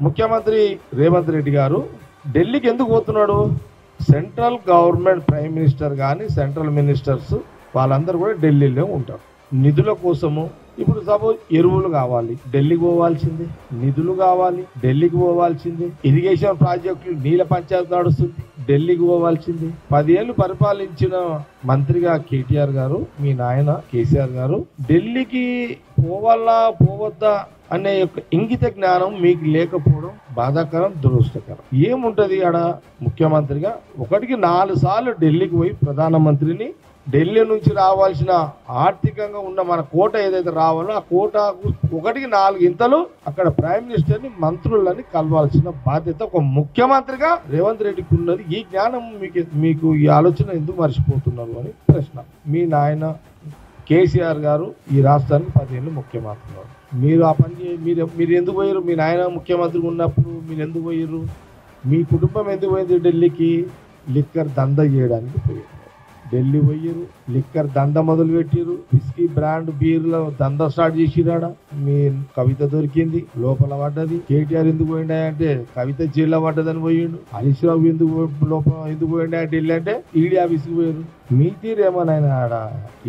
ముఖ్యమంత్రి రేవంత్ రెడ్డి గారు ఢిల్లీకి ఎందుకు పోతున్నాడు? సెంట్రల్ గవర్నమెంట్ ప్రైమ్ మినిస్టర్ కానీ సెంట్రల్ మినిస్టర్స్ వాళ్ళందరూ కూడా ఢిల్లీలో ఉంటారు నిధుల కోసము. ఇప్పుడు సపోజ్ ఎరువులు కావాలి, ఢిల్లీకి పోవాల్సిందే. నిధులు కావాలి, ఢిల్లీకి పోవాల్సిందే. ఇరిగేషన్ ప్రాజెక్టులు, నీళ్ళ పంచాయతీ నడుస్తుంది, ఢిల్లీకి పోవాల్సిందే. 10 ఏళ్ళు పరిపాలించిన మంత్రిగా కేటీఆర్ గారు, మీ నాయన కేసీఆర్ గారు ఢిల్లీకి పోవాలా పోవద్దా అనే యొక్క ఇంగిత జ్ఞానం మీకు లేకపోవడం బాధాకరం, దురదృష్టకరం. ఏముంటది ఆడ? ముఖ్యమంత్రిగా 1కి 4 సార్లు ఢిల్లీకి పోయి ప్రధానమంత్రిని ఢిల్లీ నుంచి రావాల్సిన ఆర్థికంగా ఉన్న మన కోట ఏదైతే రావాలో ఆ కోట 1కి 4 ఇంతలు అక్కడ ప్రైమ్ మినిస్టర్ ని మంత్రులని కలవాల్సిన బాధ్యత ఒక ముఖ్యమంత్రిగా రేవంత్ రెడ్డికి ఉన్నది. ఈ జ్ఞానం మీకు ఈ ఆలోచన ఎందుకు మర్చిపోతున్నారు అని ప్రశ్న. మీ నాయన కేసీఆర్ గారు ఈ రాష్ట్రానికి 10 ఏళ్ళు ముఖ్యమంత్రి. మీరు ఆ పని మీరు ఎందుకు పోయారు? మీ నాయన ముఖ్యమంత్రి ఉన్నప్పుడు మీరు ఎందుకు పోయారు? మీ కుటుంబం ఎందుకు పోయింది ఢిల్లీకి? లిక్కర్ దందా చేయడానికి పోయారు. ఢిల్లీ పోయారు, లిక్కర్ దందా మొదలు పెట్టారు, విస్కీ బ్రాండ్ బీర్ల దందా స్టార్ట్ చేసిరాడ. మీ కవిత దొరికింది, లోపల పడ్డది. కేటీఆర్ ఎందుకు పోయిండా అంటే కవిత జైల్లో పడ్డదని పోయిండు. హరీష్ రావు ఎందుకు పోయిండా ఢిల్లీ అంటే ఈడీ ఆఫీస్కి పోయారు. మీ తీరేమోనైనా ఆడ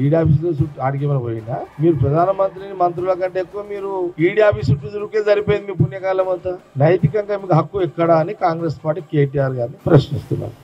ఈడీ ఆఫీస్ లో చుట్టూ ఆడికి ఏమైనా పోయిందా? మీరు ప్రధానమంత్రిని మంత్రుల కంటే ఎక్కువ మీరు ఈడీ ఆఫీస్ చుట్టూ తిరిగే సరిపోయింది మీ పుణ్యకాలం అంతా. నైతికంగా మీకు హక్కు ఎక్కడా అని కాంగ్రెస్ పార్టీ కేటీఆర్ గారిని ప్రశ్నిస్తున్నారు.